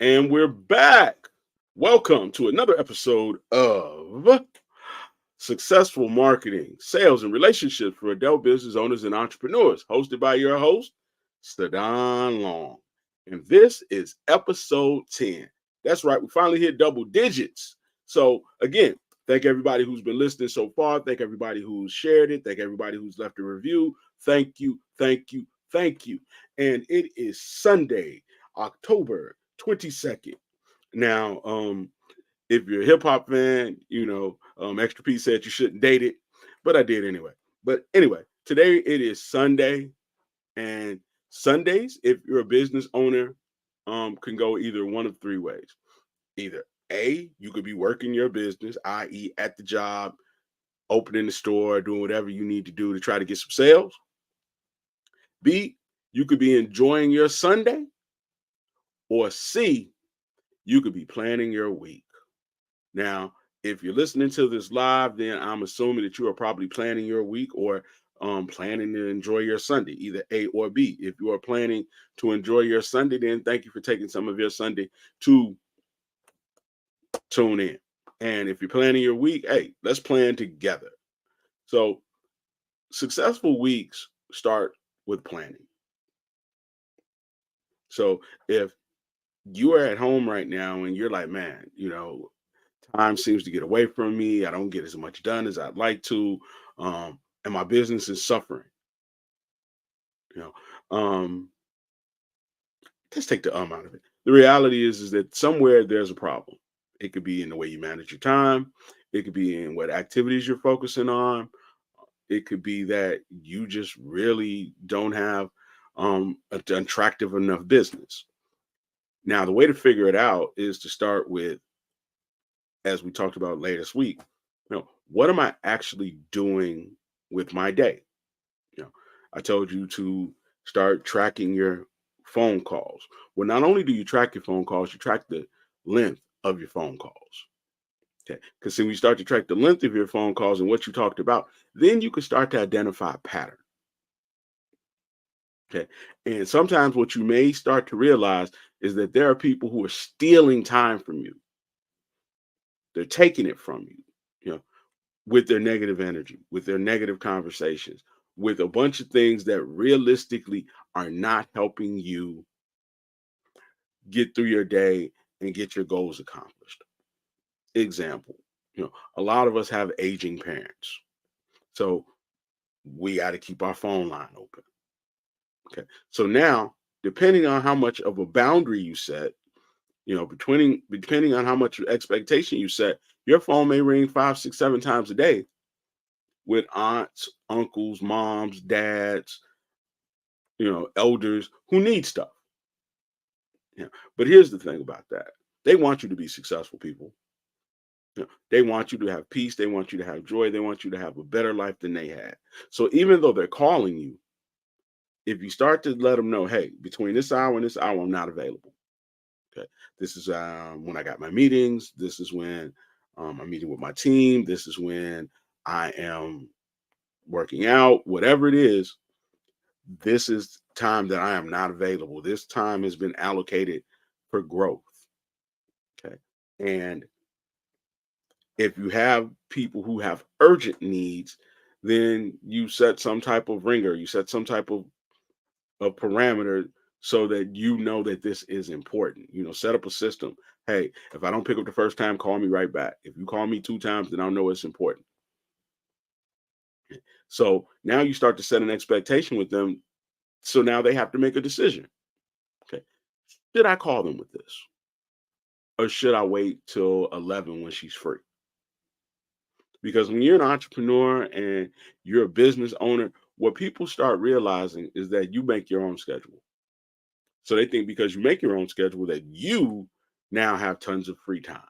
And we're back. Welcome to another episode of Successful Marketing, Sales, and Relationships for Adult Business Owners and Entrepreneurs, hosted by your host, Stadon Long. And this is episode 10. That's right, we finally hit double digits. So, again, thank everybody who's been listening so far. Thank everybody who's shared it. Thank everybody who's left a review. Thank you, thank you, thank you. And it is Sunday, October 22nd. Now, if you're a hip hop fan, Extra P said you shouldn't date it, but I did anyway. But anyway, today it is Sunday, and Sundays, if you're a business owner, can go either one of three ways. Either A, you could be working your business, i.e., at the job, opening the store, doing whatever you need to do to try to get some sales. B, you could be enjoying your Sunday. Or C, you could be planning your week. Now, if you're listening to this live, then I'm assuming that you are probably planning your week or planning to enjoy your Sunday, either A or B. If you are planning to enjoy your Sunday, then thank you for taking some of your Sunday to tune in. And if you're planning your week, hey, let's plan together. So, successful weeks start with planning. So, if you are at home right now and you're like, man, time seems to get away from me. I don't get as much done as I'd like to. And my business is suffering. You know, let's take the out of it. The reality is that somewhere there's a problem. It could be in the way you manage your time. It could be in what activities you're focusing on. It could be that you just really don't have an attractive enough business. Now, the way to figure it out is to start with, as we talked about latest week, what am I actually doing with my day? I told you to start tracking your phone calls. Well, not only do you track your phone calls, you track the length of your phone calls. Okay. Because when you start to track the length of your phone calls and what you talked about, then you can start to identify a pattern. Okay. And sometimes what you may start to realize is that there are people who are stealing time from you. They're taking it from you, you know, with their negative energy, with their negative conversations, with a bunch of things that realistically are not helping you get through your day and get your goals accomplished. Example, a lot of us have aging parents. So we got to keep our phone line open. Okay. So now, depending on how much of a boundary you set, depending on how much expectation you set, your phone may ring 5, 6, 7 times a day with aunts, uncles, moms, dads, elders who need stuff. But here's the thing about that. They want you to be successful, people. They want you to have peace. They want you to have joy. They want you to have a better life than they had. So even though they're calling you, if you start to let them know, hey, between this hour and this hour, I'm not available. Okay. This is when I got my meetings. This is when I'm meeting with my team. This is when I am working out, whatever it is. This is time that I am not available. This time has been allocated for growth. Okay. And if you have people who have urgent needs, then you set some type of ringer, you set some type of a parameter so that you know that this is important. Set up a system. Hey, if I don't pick up the first time, call me right back. If you call me 2 times, then I'll know it's important. So now you start to set an expectation with them. So now they have to make a decision. Okay. Should I call them with this? Or should I wait till 11 when she's free? Because when you're an entrepreneur and you're a business owner, what people start realizing is that you make your own schedule. So they think because you make your own schedule that you now have tons of free time.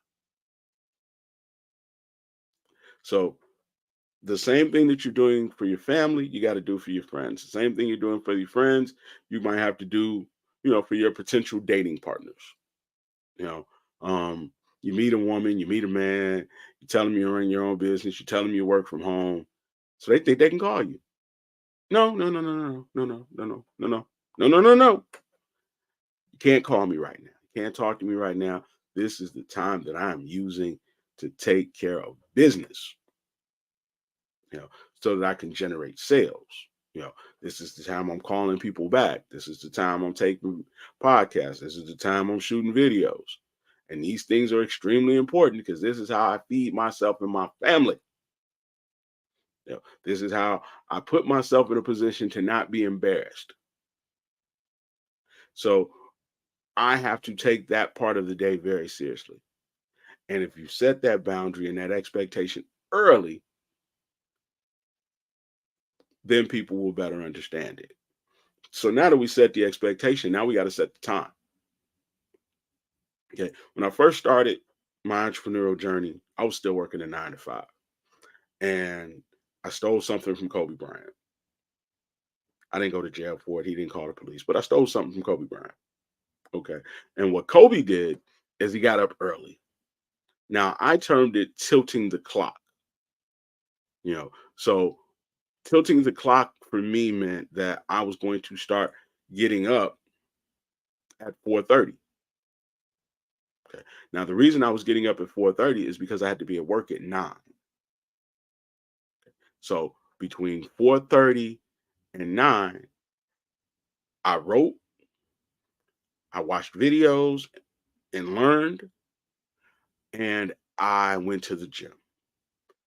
So the same thing that you're doing for your family, you got to do for your friends. The same thing you're doing for your friends, you might have to do, for your potential dating partners. You know, you meet a woman, you meet a man, you tell them you run your own business, you tell them you work from home. So they think they can call you. No, no, no, no, no, no, no, no, no, no, no, no, no, no, no. You can't call me right now. You Can't talk to me right now. This is the time that I'm using to take care of business, you know, so that I can generate sales. You know, this is the time I'm calling people back. This is the time I'm taking podcasts. This is the time I'm shooting videos. And these things are extremely important because this is how I feed myself and my family. You know, this is how I put myself in a position to not be embarrassed. So I have to take that part of the day very seriously. And if you set that boundary and that expectation early, then people will better understand it. So now that we set the expectation, now we got to set the time. Okay. When I first started my entrepreneurial journey, I was still working a 9 to 5. And I stole something from Kobe Bryant. I didn't go to jail for it. He didn't call the police, but I stole something from Kobe Bryant. Okay. And what Kobe did is he got up early. Now I termed it tilting the clock. So tilting the clock for me meant that I was going to start getting up at 4:30. Okay. Now the reason I was getting up at 4:30 is because I had to be at work at 9. So between 4:30 and 9, I wrote, I watched videos and learned, and I went to the gym.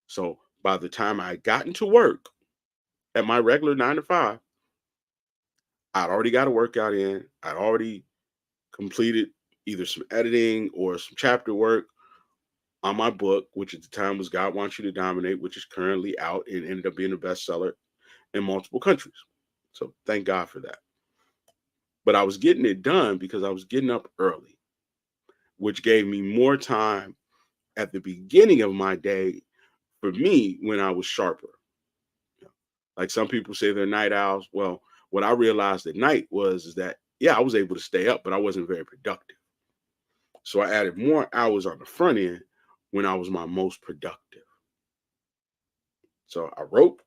So by the time I got into work at my regular 9 to 5, I'd already got a workout in. I'd already completed either some editing or some chapter work on my book, which at the time was God Wants You to Dominate, which is currently out and ended up being a bestseller in multiple countries. So thank God for that. But I was getting it done because I was getting up early, which gave me more time at the beginning of my day for me when I was sharper. You know, like some people say they're night owls. Well, what I realized at night was is that, yeah, I was able to stay up, but I wasn't very productive. So I added more hours on the front end when I was my most productive. So I wrote,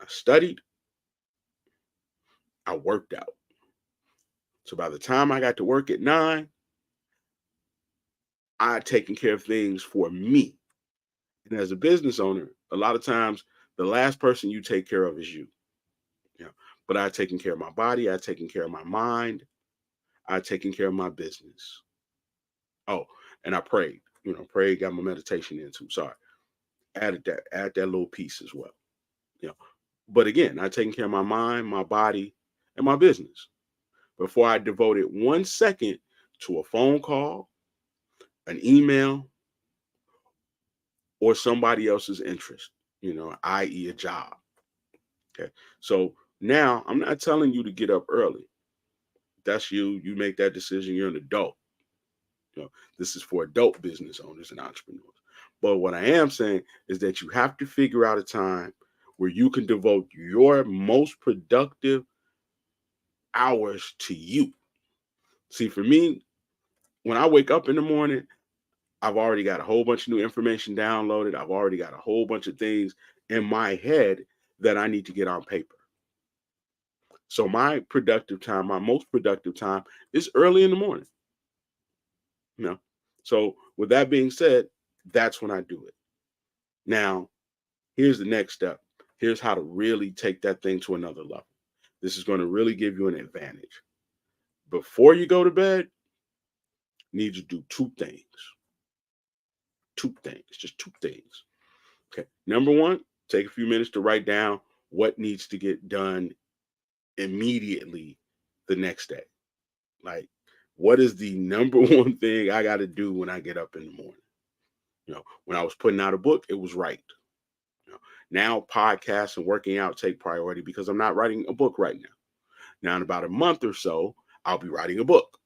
I studied, I worked out. So by the time I got to work at 9, I had taken care of things for me. And as a business owner, a lot of times the last person you take care of is you. You know, but I had taken care of my body, I had taken care of my mind, I had taken care of my business. Oh, and I prayed. Prayed, got my meditation in too. Sorry. Add that little piece as well. You know, but again, I taken care of my mind, my body, and my business before I devoted 1 second to a phone call, an email, or somebody else's interest, i.e., a job. Okay. So now I'm not telling you to get up early. That's you. You make that decision. You're an adult. This is for adult business owners and entrepreneurs. But what I am saying is that you have to figure out a time where you can devote your most productive hours to you. See, for me, when I wake up in the morning, I've already got a whole bunch of new information downloaded. I've already got a whole bunch of things in my head that I need to get on paper. So my productive time, my most productive time is early in the morning. You know. So with that being said, that's when I do it. Now, here's the next step. Here's how to really take that thing to another level. This is going to really give you an advantage. Before you go to bed, you need to do two things. Just two things. Okay. Number one, take a few minutes to write down what needs to get done immediately the next day. Like, what is the number one thing I got to do when I get up in the morning? When I was putting out a book, it was right. Now podcasts and working out take priority because I'm not writing a book right now. Now in about a month or so, I'll be writing a book.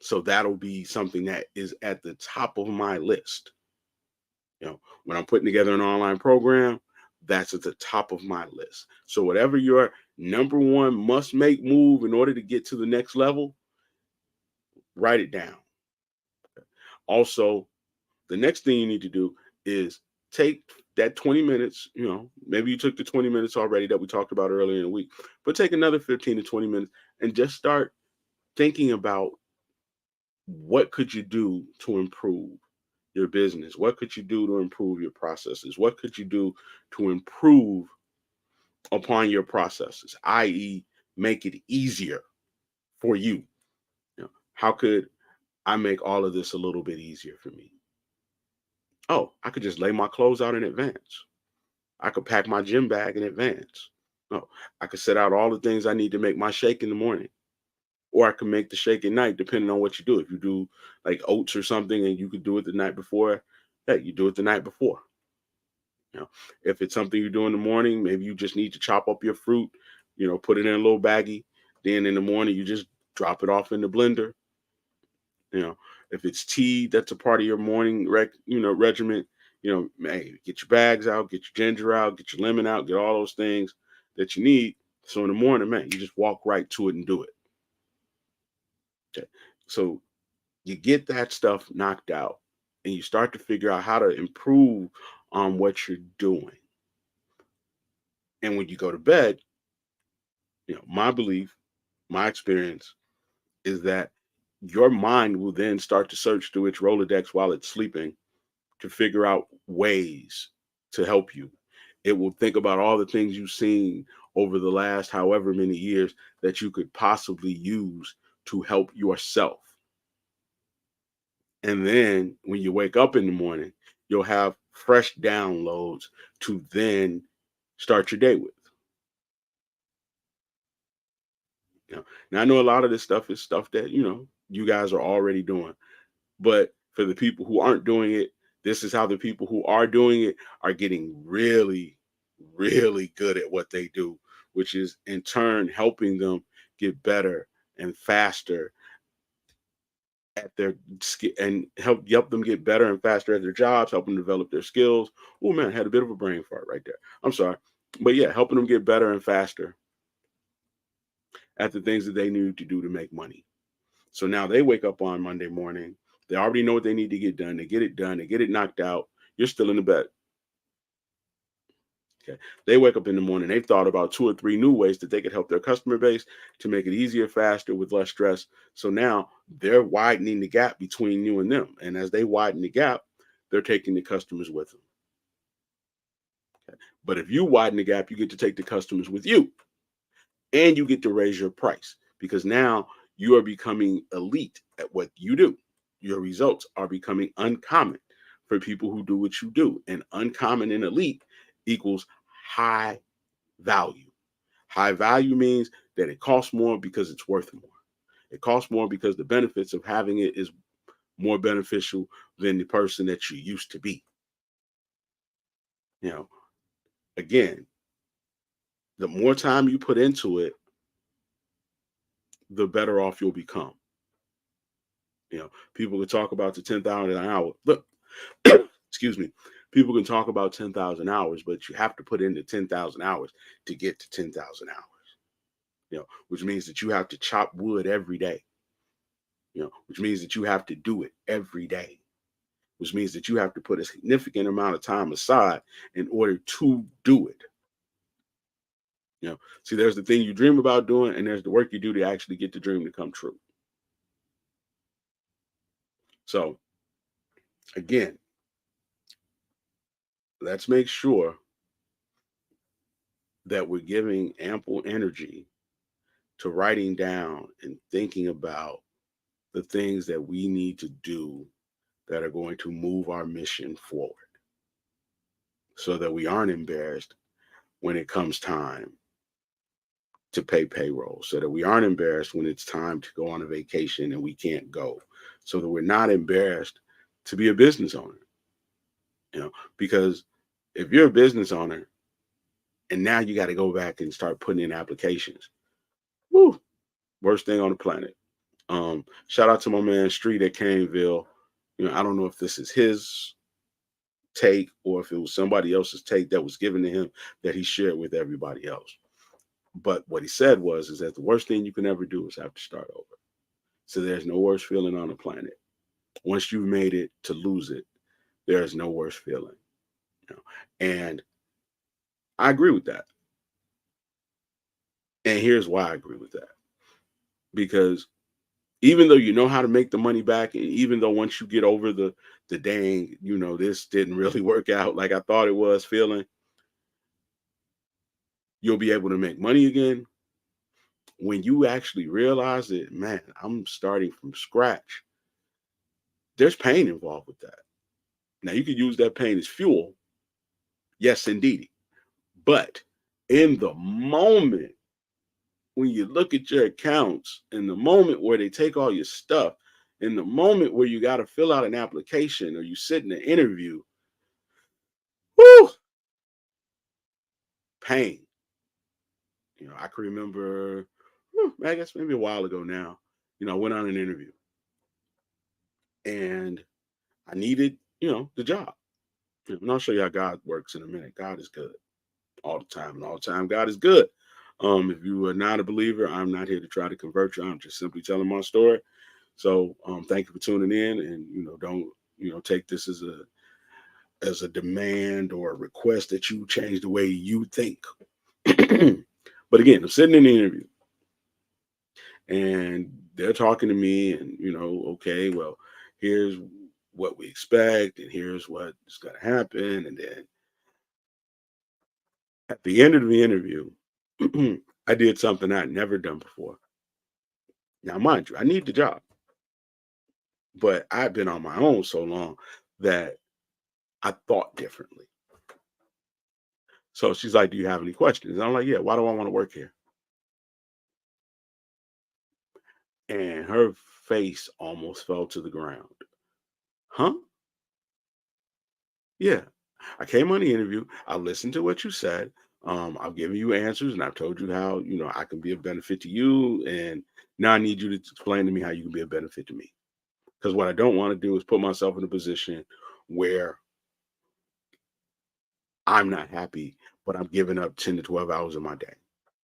So that'll be something that is at the top of my list. When I'm putting together an online program, that's at the top of my list. So whatever your number one must make move in order to get to the next level, write it down. Also, the next thing you need to do is take that 20 minutes, maybe you took the 20 minutes already that we talked about earlier in the week, but take another 15 to 20 minutes and just start thinking about what could you do to improve your business? What could you do to improve your processes? What could you do to improve upon your processes, i.e., make it easier for you? How could I make all of this a little bit easier for me? Oh, I could just lay my clothes out in advance. I could pack my gym bag in advance. Oh, I could set out all the things I need to make my shake in the morning. Or I can make the shake at night, depending on what you do. If you do like oats or something and you could do it the night before, hey, you do it the night before. If it's something you do in the morning, maybe you just need to chop up your fruit, put it in a little baggie. Then in the morning, you just drop it off in the blender. You know, if it's tea, that's a part of your morning regimen. Hey, get your bags out, get your ginger out, get your lemon out, get all those things that you need. So in the morning, man, you just walk right to it and do it. Okay. So you get that stuff knocked out and you start to figure out how to improve on what you're doing. And when you go to bed, my belief, my experience is that your mind will then start to search through its Rolodex while it's sleeping to figure out ways to help you. It will think about all the things you've seen over the last however many years that you could possibly use to help yourself. And then when you wake up in the morning, you'll have fresh downloads to then start your day with. Now I know a lot of this stuff is stuff that, you guys are already doing. But for the people who aren't doing it, this is how the people who are doing it are getting really, really good at what they do, which is in turn helping them get better and faster at their and help them get better and faster at their jobs, help them develop their skills. Oh man, I had a bit of a brain fart right there. I'm sorry. But yeah, helping them get better and faster at the things that they need to do to make money. So now they wake up on Monday morning. They already know what they need to get done. They get it done. They get it knocked out. You're still in the bed. Okay. They wake up in the morning. They've thought about 2 or 3 new ways that they could help their customer base to make it easier, faster, with less stress. So now they're widening the gap between you and them. And as they widen the gap, they're taking the customers with them. Okay. But if you widen the gap, you get to take the customers with you and you get to raise your price because now you are becoming elite at what you do. Your results are becoming uncommon for people who do what you do. And uncommon and elite equals high value. High value means that it costs more because it's worth more. It costs more because the benefits of having it is more beneficial than the person that you used to be. You know, again, the more time you put into it, the better off you'll become. People can talk about the 10,000 an hour. Look, excuse me. People can talk about 10,000 hours, but you have to put in the 10,000 hours to get to 10,000 hours. Which means that you have to chop wood every day. Which means that you have to do it every day. Which means that you have to put a significant amount of time aside in order to do it. See, there's the thing you dream about doing, and there's the work you do to actually get the dream to come true. So, again, let's make sure that we're giving ample energy to writing down and thinking about the things that we need to do that are going to move our mission forward so that we aren't embarrassed when it comes time to pay payroll, so that we aren't embarrassed when it's time to go on a vacation and we can't go, so that we're not embarrassed to be a business owner. Because if you're a business owner and now you got to go back and start putting in applications, whoo, worst thing on the planet. Shout out to my man Street at Caneville. I don't know if this is his take or if it was somebody else's take that was given to him that he shared with everybody else. But what he said is that the worst thing you can ever do is have to start over. So there's no worse feeling on the planet. Once you've made it, to lose it, there is no worse feeling. And I agree with that. And here's why I agree with that. Because Even though you know how to make the money back, and even though once you get over the dang, this didn't really work out like I thought it was feeling, you'll be able to make money again. When you actually realize that, man, I'm starting from scratch, there's pain involved with that. Now you could use that pain as fuel, yes, indeed. But in the moment when you look at your accounts, in the moment where they take all your stuff, in the moment where you got to fill out an application or you sit in an interview, whoo, pain. I can remember, I guess maybe a while ago now, I went on an interview and I needed, the job. And I'll show you how God works in a minute. God is good all the time, and all the time, God is good. If you are not a believer, I'm not here to try to convert you. I'm just simply telling my story. So, thank you for tuning in, and don't take this as a demand or a request that you change the way you think. But again, I'm sitting in the interview, and they're talking to me, and okay, well, here's what we expect, and here's what's going to happen, and then at the end of the interview, I did something I'd never done before. Now, mind you, I need the job, but I've been on my own so long that I thought differently. So she's like, "Do you have any questions?" And I'm like, "Yeah, why do I want to work here?" And her face almost fell to the ground. Huh? Yeah. I came on the interview. I listened to what you said. I've given you answers and I've told you how, I can be a benefit to you. And now I need you to explain to me how you can be a benefit to me. Because what I don't want to do is put myself in a position where I'm not happy, but I'm giving up 10 to 12 hours of my day.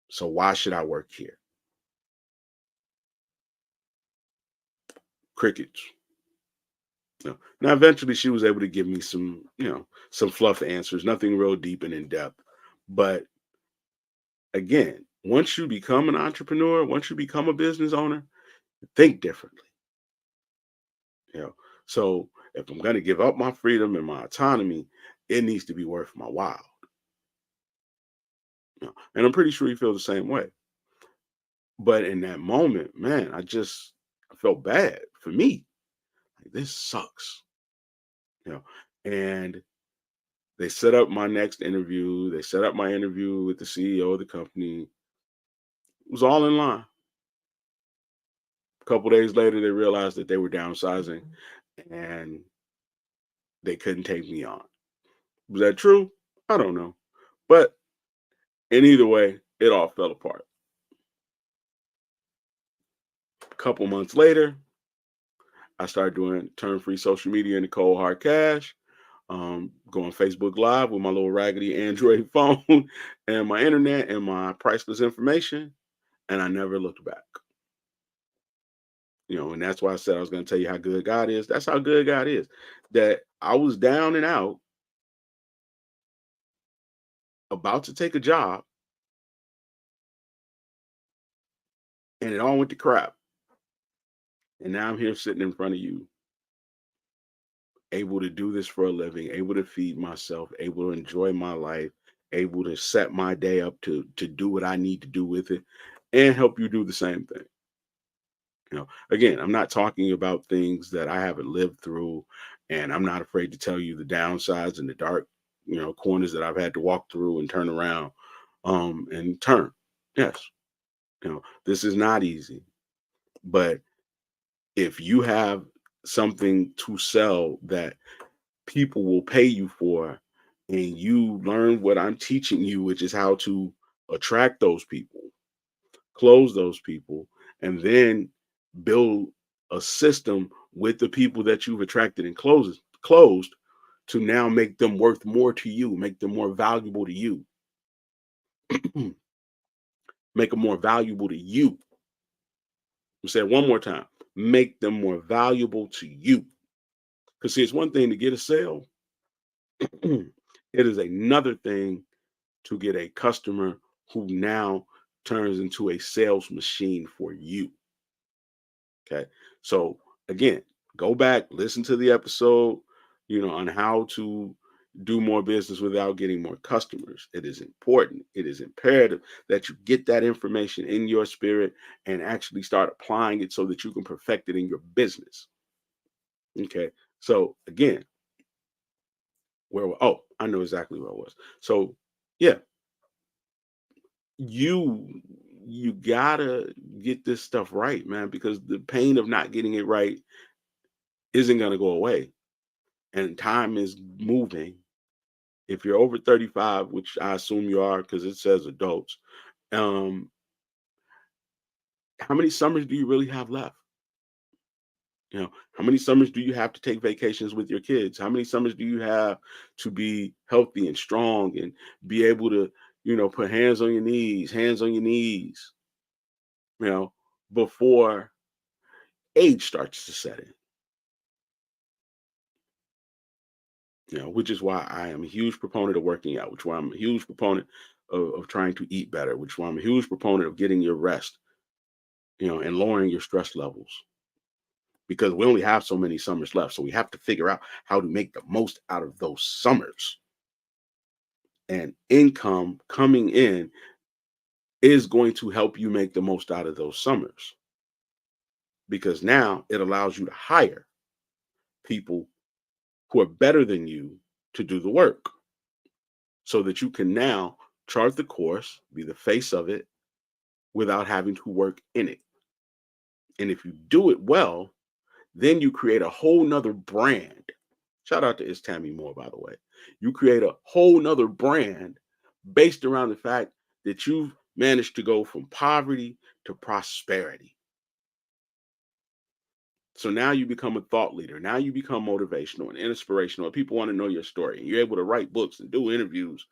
So why should I work here? Crickets. Now, eventually, she was able to give me some fluff answers, nothing real deep and in depth. But again, once you become an entrepreneur, once you become a business owner, think differently. You know, so if I'm going to give up my freedom and my autonomy, it needs to be worth my while. And I'm pretty sure you feel the same way. But in that moment, man, I felt bad for me. Like, this sucks. You know, and they set up my next interview. They set up my interview with the CEO of the company. It was all in line. A couple days later, they realized that they were downsizing and they couldn't take me on. Was that true? I don't know. But in either way, it all fell apart. A couple months later, I started doing turn free social media in the cold hard cash, going Facebook Live with my little raggedy Android phone and my internet and my priceless information. And I never looked back. And that's why I said I was going to tell you how good God is. That's how good God is. That I was down and out, about to take a job, and it all went to crap. And now I'm here sitting in front of you, able to do this for a living, able to feed myself, able to enjoy my life, able to set my day up to do what I need to do with it, and help you do the same thing. Again, I'm not talking about things that I haven't lived through, and I'm not afraid to tell you the downsides and the dark, corners that I've had to walk through and turn around, and turn. Yes, this is not easy, but if you have something to sell that people will pay you for, and you learn what I'm teaching you, which is how to attract those people, close those people, and then build a system with the people that you've attracted and closed to now make them worth more to you, make them more valuable to you, make them more valuable to you. I'll say it one more time, make them more valuable to you. Because see, it's one thing to get a sale. It is another thing to get a customer who now turns into a sales machine for you. Okay. So again, go back, listen to the episode, on how to do more business without getting more customers. It is important. It is imperative that you get that information in your spirit and actually start applying it so that you can perfect it in your business. Okay. So again, I know exactly where I was. So yeah, you you gotta get this stuff right, man, because the pain of not getting it right isn't gonna go away. And time is moving. If you're over 35, which I assume you are because it says adults, um, how many summers do you really have left? How many summers do you have to take vacations with your kids? How many summers do you have to be healthy and strong and be able to, put hands on your knees, you know, before age starts to set in? Which is why I am a huge proponent of working out, which is why I'm a huge proponent of trying to eat better, which is why I'm a huge proponent of getting your rest, and lowering your stress levels, because we only have so many summers left. So we have to figure out how to make the most out of those summers. And income coming in is going to help you make the most out of those summers, because now it allows you to hire people who are better than you to do the work, so that you can now chart the course, be the face of it without having to work in it. And if you do it well, then you create a whole nother brand. Shout out to It's Tammy Moore, by the way. You create a whole nother brand based around the fact that you've managed to go from poverty to prosperity. So now you become a thought leader. Now you become motivational and inspirational. People want to know your story. And you're able to write books and do interviews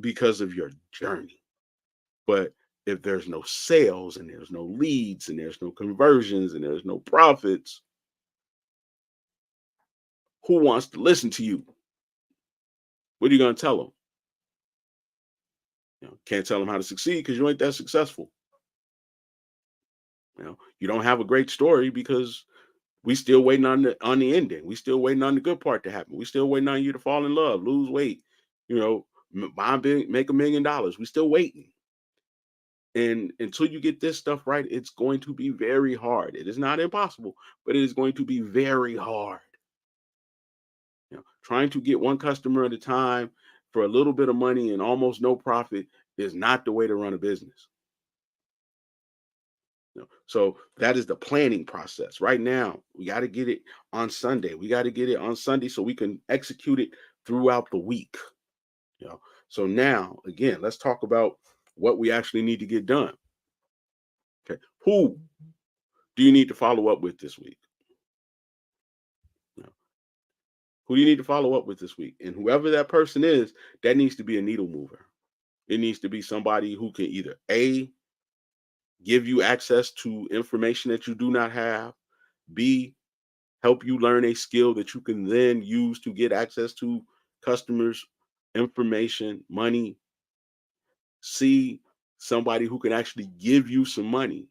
because of your journey. But if there's no sales and there's no leads and there's no conversions and there's no profits, who wants to listen to you? What are you going to tell them? Can't tell them how to succeed because you ain't that successful. You don't have a great story because we still waiting on the ending. We still waiting on the good part to happen. We still waiting on you to fall in love, lose weight, make $1 million. We still waiting. And until you get this stuff right, it's going to be very hard. It is not impossible, but it is going to be very hard. Trying to get one customer at a time for a little bit of money and almost no profit is not the way to run a business. So that is the planning process. Right now, we got to get it on Sunday. We got to get it on Sunday so we can execute it throughout the week. You know. So now, again, let's talk about what we actually need to get done. Okay. Who do you need to follow up with this week? Who do you need to follow up with this week? And whoever that person is, that needs to be a needle mover. It needs to be somebody who can either A, give you access to information that you do not have, B, help you learn a skill that you can then use to get access to customers, information, money, C, somebody who can actually give you some money.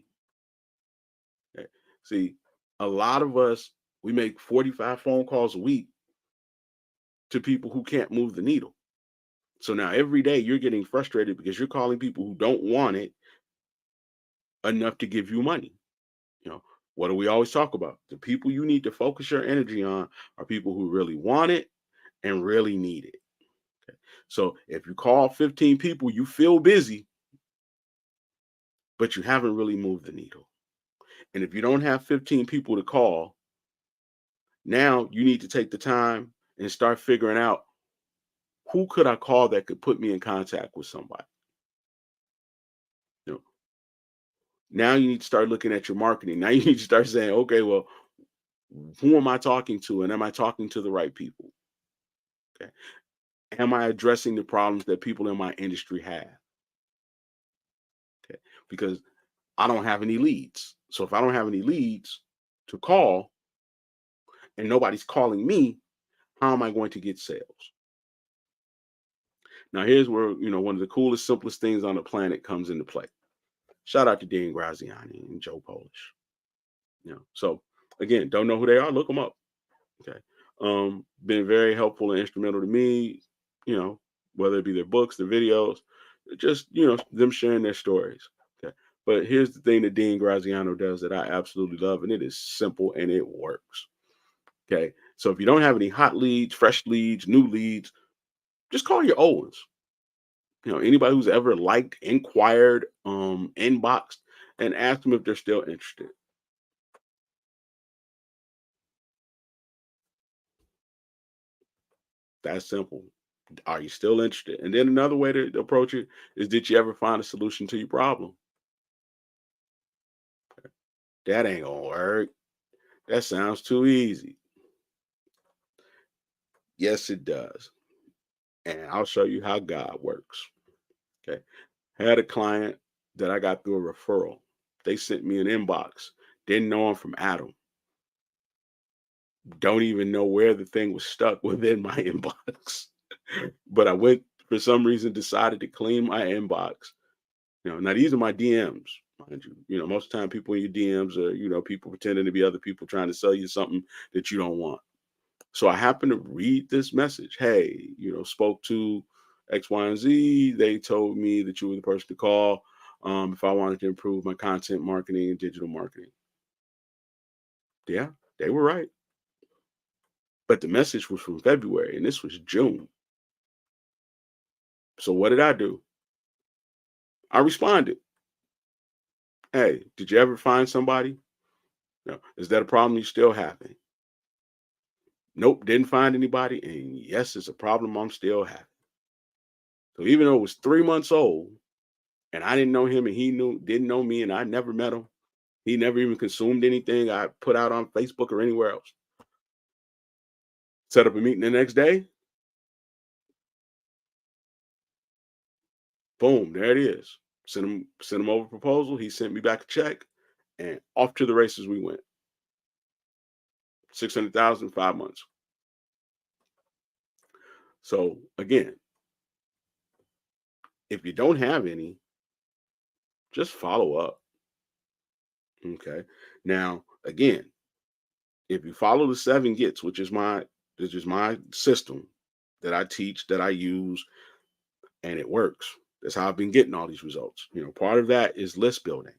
Okay. See, a lot of us, we make 45 phone calls a week to people who can't move the needle. So now every day you're getting frustrated because you're calling people who don't want it enough to give you money. You know, what do we always talk about? The people you need to focus your energy on are people who really want it and really need it. Okay. So if you call 15 people, you feel busy, but you haven't really moved the needle. And if you don't have 15 people to call, now you need to take the time and start figuring out, who could I call that could put me in contact with somebody. You know, now you need to start looking at your marketing. Now you need to start saying, okay, well, who am I talking to? And am I talking to the right people? Okay. Am I addressing the problems that people in my industry have? Okay. Because I don't have any leads. So if I don't have any leads to call and nobody's calling me, how am I going to get sales? Now, here's where, one of the coolest, simplest things on the planet comes into play. Shout out to Dean Graziani and Joe Polish. So again, don't know who they are, look them up. Okay. Been very helpful and instrumental to me, you know, whether it be their books, their videos, just, them sharing their stories. Okay. But here's the thing that Dean Graziano does that I absolutely love, and it is simple and it works. Okay. So if you don't have any hot leads, fresh leads, new leads, just call your old ones. Anybody who's ever liked, inquired, inboxed, and ask them if they're still interested. That's simple. Are you still interested? And then another way to approach it is, did you ever find a solution to your problem? That ain't gonna work. That sounds too easy. Yes, it does. And I'll show you how God works. Okay. Had a client that I got through a referral. They sent me an inbox. Didn't know him from Adam. Don't even know where the thing was stuck within my inbox. But I went, for some reason, decided to clean my inbox. Now these are my DMs, mind you. Most of the time people in your DMs are, people pretending to be other people trying to sell you something that you don't want. So I happened to read this message. Hey, spoke to X, Y, and Z. They told me that you were the person to call if I wanted to improve my content marketing and digital marketing. Yeah, they were right. But the message was from February and this was June. So what did I do? I responded. Hey, did you ever find somebody? No. Is that a problem you still having? Nope, didn't find anybody. And yes, it's a problem I'm still having. So even though it was 3 months old and I didn't know him and he didn't know me and I never met him, he never even consumed anything I put out on Facebook or anywhere else. Set up a meeting the next day. Boom, there it is. Sent him over a proposal. He sent me back a check and off to the races we went. 600,000, 5 months. So again, if you don't have any, just follow up. Okay. Now, again, if you follow the 7 gets, which is my system that I teach, that I use, and it works. That's how I've been getting all these results. Part of that is list building.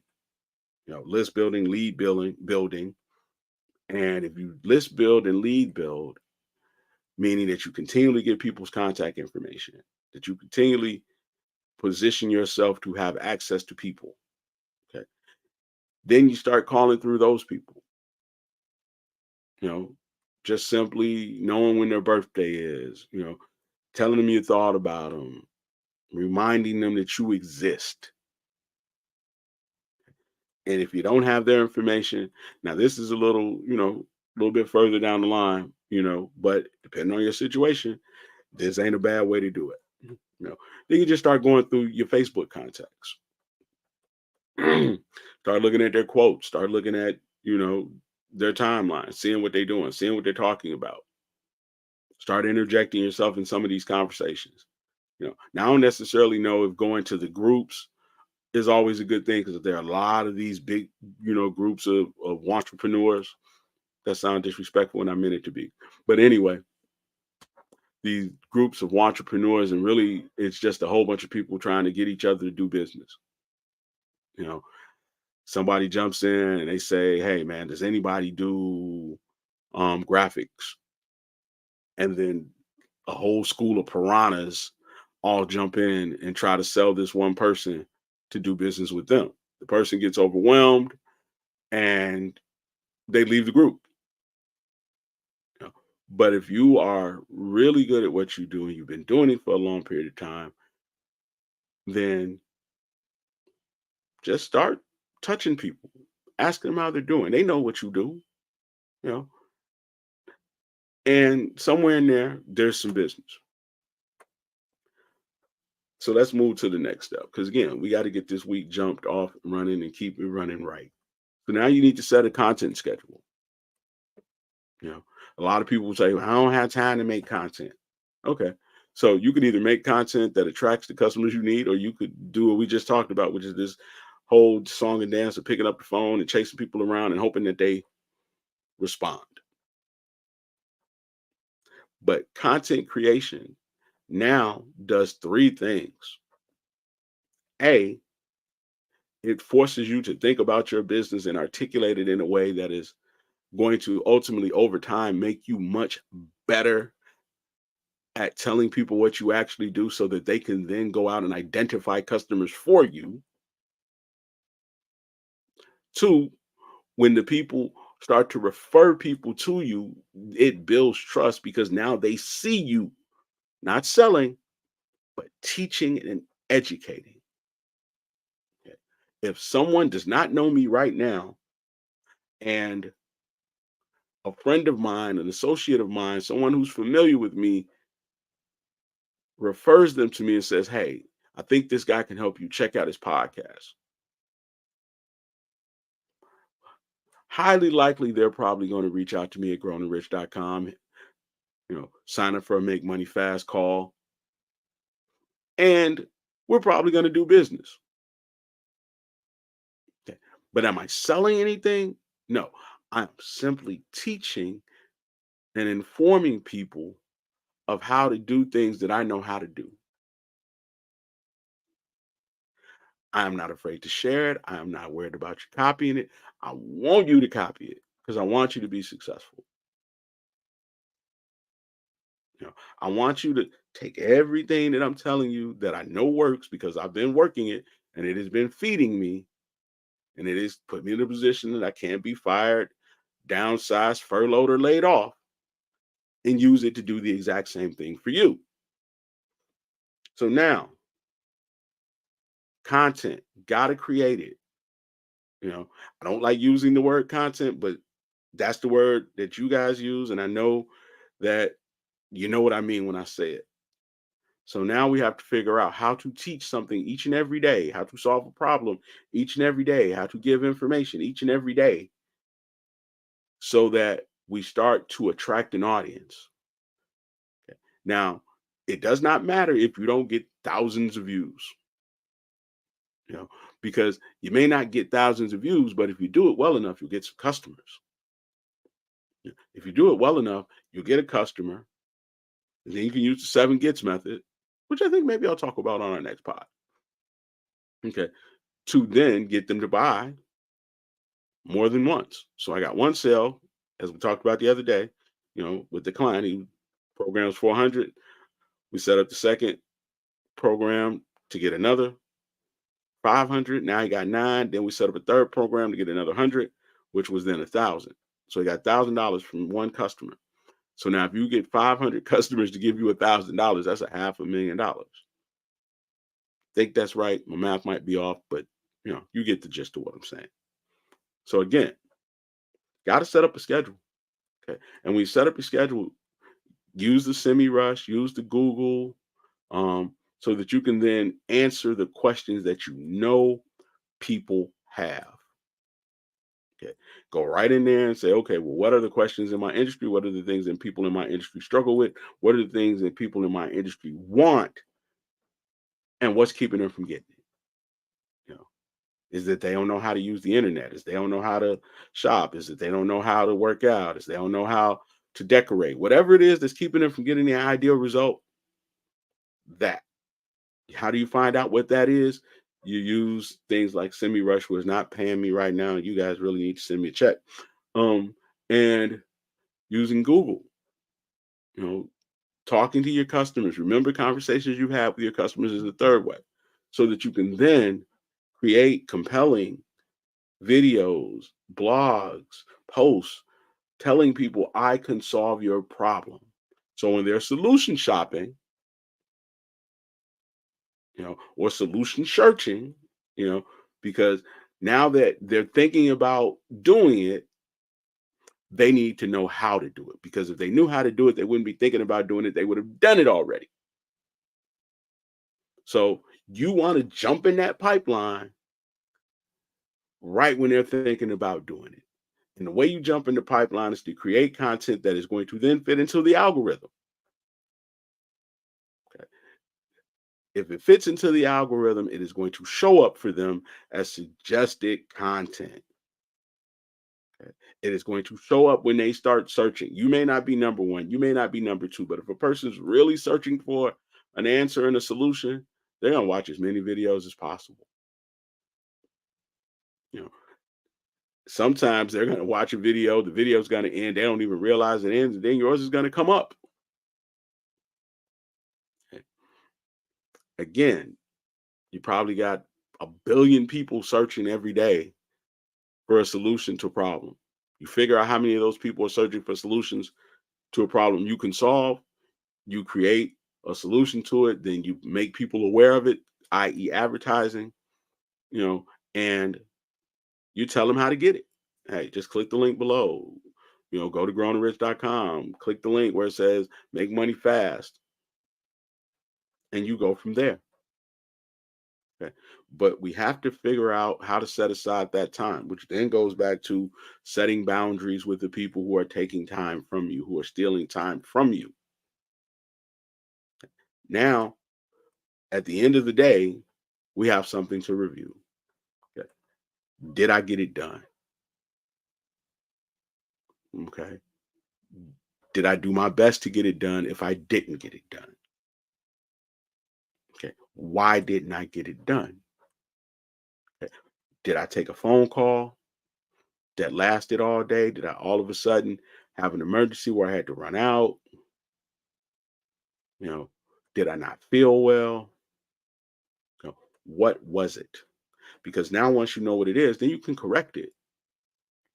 List building, lead building. And if you list build and lead build, meaning that you continually get people's contact information, that you continually position yourself to have access to people. Okay. Then you start calling through those people. you know, just simply knowing when their birthday is, telling them you thought about them, reminding them that you exist. And if you don't have their information, now this is a little bit further down the line, but depending on your situation, this ain't a bad way to do it. Then you just start going through your Facebook contacts. Start looking at their quotes, start looking at, their timeline, seeing what they're doing, seeing what they're talking about. Start interjecting yourself in some of these conversations. Now I don't necessarily know if going to the groups is always a good thing because there are a lot of these big, groups of entrepreneurs that sound disrespectful and I meant it to be. But anyway, these groups of entrepreneurs, and really it's just a whole bunch of people trying to get each other to do business. You know, somebody jumps in and they say, hey man, does anybody do graphics? And then a whole school of piranhas all jump in and try to sell this one person to do business with them. The person gets overwhelmed and they leave the group. But if you are really good at what you do and you've been doing it for a long period of time, then just start touching people, asking them how they're doing. They know what you do, you know, and somewhere in there, there's some business. So let's move to the next step. Because again, we got to get this week jumped off and running and keep it running right. So now you need to set a content schedule. A lot of people say, well, I don't have time to make content. Okay. So you could either make content that attracts the customers you need, or you could do what we just talked about, which is this whole song and dance of picking up the phone and chasing people around and hoping that they respond. But content creation now does three things. A, it forces you to think about your business and articulate it in a way that is going to ultimately, over time, make you much better at telling people what you actually do so that they can then go out and identify customers for you. Two, when the people start to refer people to you, it builds trust because now they see you not selling, but teaching and educating. Okay. If someone does not know me right now and a friend of mine, an associate of mine, someone who's familiar with me refers them to me and says, "Hey, I think this guy can help you. Check out his podcast." Highly likely they're probably going to reach out to me at growingrich.com, sign up for a Make Money Fast call, and we're probably going to do business. Okay. But am I selling anything? No, I'm simply teaching and informing people of how to do things that I know how to do. I am not afraid to share it. I am not worried about you copying it. I want you to copy it because I want you to be successful. I want you to take everything that I'm telling you that I know works because I've been working it and it has been feeding me and it has put me in a position that I can't be fired, downsized, furloughed, or laid off, and use it to do the exact same thing for you. So now, content, gotta create it. I don't like using the word content, but that's the word that you guys use, and I know that you know what I mean when I say it. So now we have to figure out how to teach something each and every day, how to solve a problem each and every day, how to give information each and every day so that we start to attract an audience. Okay. Now, it does not matter if you don't get thousands of views, you know, because you may not get thousands of views, but if you do it well enough, you'll get some customers. If you do it well enough, you'll get a customer, and then you can use the 7 gets method, which I think maybe I'll talk about on our next pod. Okay. To then get them to buy more than once. So I got one sale, as we talked about the other day, with the client. He programs 400. We set up the second program to get another 500. Now he got 9. Then we set up a third program to get another 100, which was then 1,000. So he got $1,000 from one customer. So now if you get 500 customers to give you $1,000, that's a $500,000. Think that's right. My math might be off, but you get the gist of what I'm saying. So again, got to set up a schedule. Okay. And when you set up your schedule, use the semi rush, use the Google, so that you can then answer the questions that people have. Okay. Go right in there and say, okay, well, what are the questions in my industry? What are the things that people in my industry struggle with? What are the things that people in my industry want? And what's keeping them from getting it? Is that they don't know how to use the internet? Is they don't know how to shop? Is that they don't know how to work out? Is they don't know how to decorate? Whatever it is that's keeping them from getting the ideal result, that. How do you find out what that is? You use things like SemiRush, who is not paying me right now. You guys really need to send me a check. And using Google, you know, talking to your customers. Remember, conversations you have with your customers is the third way, so that you can then create compelling videos, blogs, posts telling people I can solve your problem. So when they're solution shopping, or solution searching, because now that they're thinking about doing it, they need to know how to do it. Because if they knew how to do it, they wouldn't be thinking about doing it. They would have done it already. So you want to jump in that pipeline right when they're thinking about doing it. And the way you jump in the pipeline is to create content that is going to then fit into the algorithm. Okay. If it fits into the algorithm, it is going to show up for them as suggested content. Okay? It is going to show up when they start searching. You may not be number one, you may not be number two, but if a person's really searching for an answer and a solution, they're going to watch as many videos as possible. You know, sometimes they're going to watch a video, the video's going to end, they don't even realize it ends, and then yours is going to come up. Okay? Again, you probably got a billion people searching every day for a solution to a problem. You figure out how many of those people are searching for solutions to a problem you can solve, you create a solution to it, then you make people aware of it, i.e., advertising, you know, and you tell them how to get it. Hey, just click the link below. Go to growingrich.com, click the link where it says make money fast, and you go from there. Okay. But we have to figure out how to set aside that time, which then goes back to setting boundaries with the people who are taking time from you, who are stealing time from you. Now, at the end of the day, we have something to review. Okay. Did I get it done? Okay. Did I do my best to get it done if I didn't get it done? Okay. Why didn't I get it done? Okay. Did I take a phone call that lasted all day? Did I all of a sudden have an emergency where I had to run out? You know, did I not feel well? What was it? Because now once you know what it is, then you can correct it.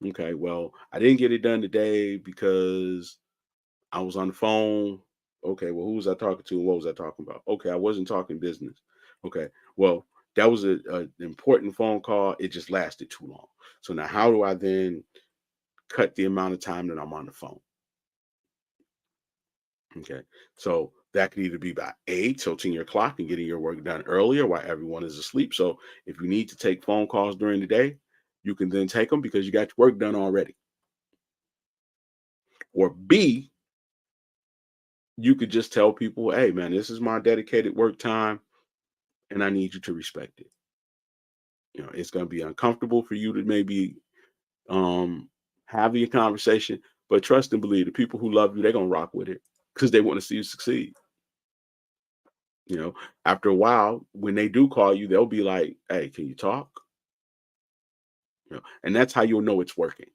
Okay, well, I didn't get it done today because I was on the phone. Okay, well, who was I talking to? And what was I talking about? Okay, I wasn't talking business. Okay, well, that was an important phone call. It just lasted too long. So now, how do I then cut the amount of time that I'm on the phone? Okay, so that could either be by tilting your clock and getting your work done earlier while everyone is asleep. So if you need to take phone calls during the day, you can then take them because you got your work done already. Or B, you could just tell people, hey, man, this is my dedicated work time and I need you to respect it. It's going to be uncomfortable for you to maybe um, have your conversation, but trust and believe the people who love you, they're going to rock with it because they want to see you succeed. You know, after a while, when they do call you, they'll be like, hey, can you talk? And that's how you'll know it's working.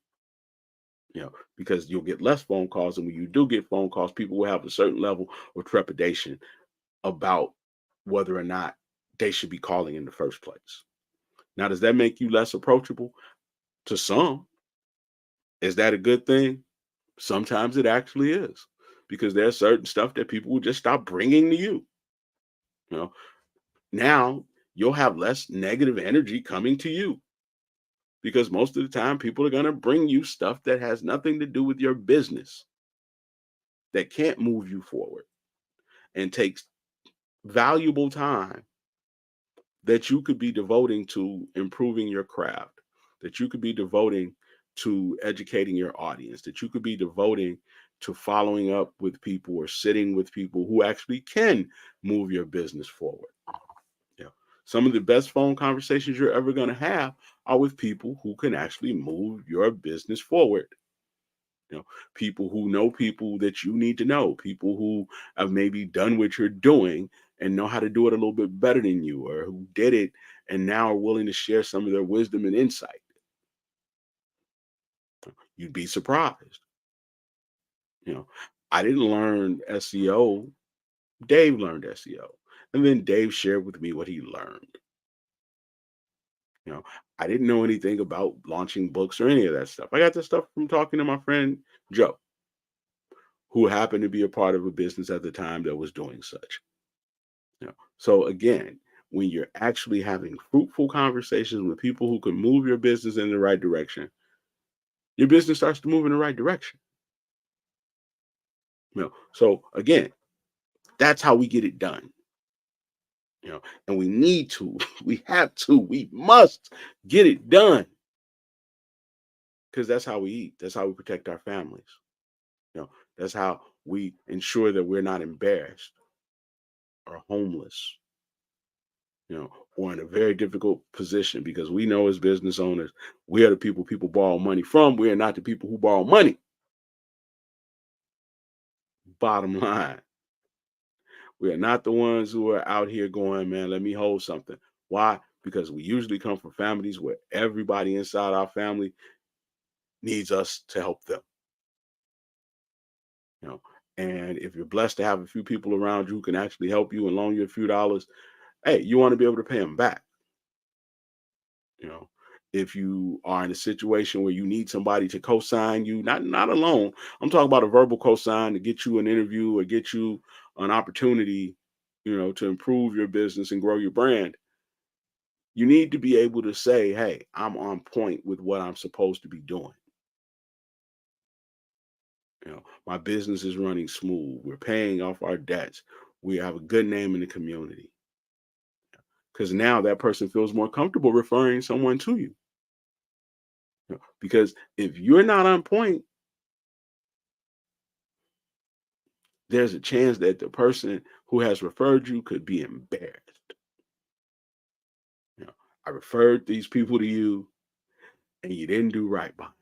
Because you'll get less phone calls. And when you do get phone calls, people will have a certain level of trepidation about whether or not they should be calling in the first place. Now, does that make you less approachable? To some. Is that a good thing? Sometimes it actually is, because there's certain stuff that people will just stop bringing to you. You know, now you'll have less negative energy coming to you because most of the time people are going to bring you stuff that has nothing to do with your business, that can't move you forward and takes valuable time that you could be devoting to improving your craft, that you could be devoting to educating your audience, that you could be devoting to following up with people or sitting with people who actually can move your business forward. Yeah. Some of the best phone conversations you're ever going to have are with people who can actually move your business forward. People who know people that you need to know, people who have maybe done what you're doing and know how to do it a little bit better than you, or who did it and now are willing to share some of their wisdom and insight. You'd be surprised. You know, I didn't learn SEO. Dave learned SEO. And then Dave shared with me what he learned. You know, I didn't know anything about launching books or any of that stuff. I got this stuff from talking to my friend Joe, who happened to be a part of a business at the time that was doing such. So again, when you're actually having fruitful conversations with people who can move your business in the right direction, your business starts to move in the right direction. So again, that's how we get it done. And we need to, we have to, we must get it done because that's how we eat. That's how we protect our families. That's how we ensure that we're not embarrassed or homeless. or in a very difficult position because we know as business owners, we are the people borrow money from. We are not the people who borrow money. Bottom line, we are not the ones who are out here going, man, let me hold something. Why? Because we usually come from families where everybody inside our family needs us to help them. You know, and if you're blessed to have a few people around you who can actually help you and loan you a few dollars, hey, you want to be able to pay them back. You know, if you are in a situation where you need somebody to co-sign you, not alone. I'm talking about a verbal co-sign to get you an interview or get you an opportunity, to improve your business and grow your brand. You need to be able to say, hey, I'm on point with what I'm supposed to be doing. My business is running smooth. We're paying off our debts. We have a good name in the community. Because now that person feels more comfortable referring someone to you. Because if you're not on point, there's a chance that the person who has referred you could be embarrassed. I referred these people to you and you didn't do right by them.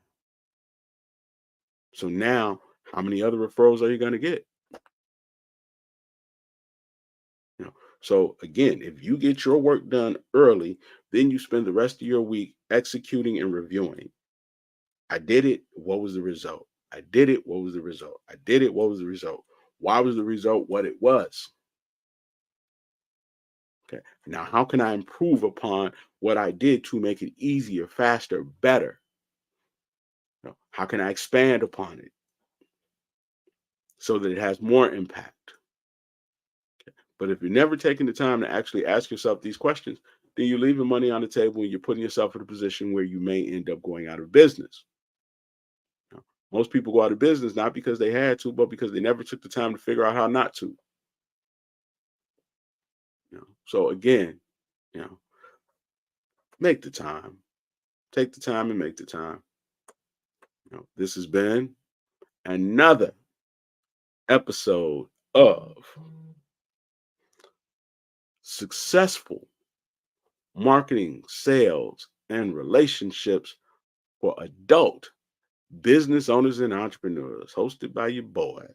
So now, how many other referrals are you going to get? So again, if you get your work done early, then you spend the rest of your week executing and reviewing. I did it. What was the result? I did it. What was the result? I did it. What was the result? Why was the result what it was? Okay. Now, how can I improve upon what I did to make it easier, faster, better? How can I expand upon it so that it has more impact? But if you're never taking the time to actually ask yourself these questions, then you're leaving money on the table and you're putting yourself in a position where you may end up going out of business. Most people go out of business not because they had to, but because they never took the time to figure out how not to. So again, you know, make the time. Take the time and make the time. This has been another episode of Successful Marketing, Sales, and Relationships for Adult Business Owners and Entrepreneurs, hosted by your boy,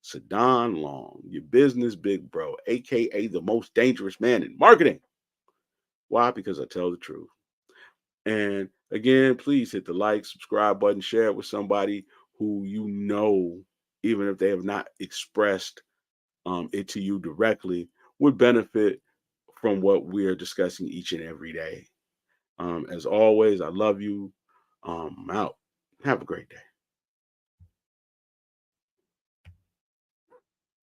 Sadon Long, your business big bro, aka the most dangerous man in marketing. Why? Because I tell the truth. And again, please hit the like, subscribe button, share it with somebody who even if they have not expressed it to you directly, would benefit from what we are discussing each and every day. As always, I love you. I'm out. Have a great day.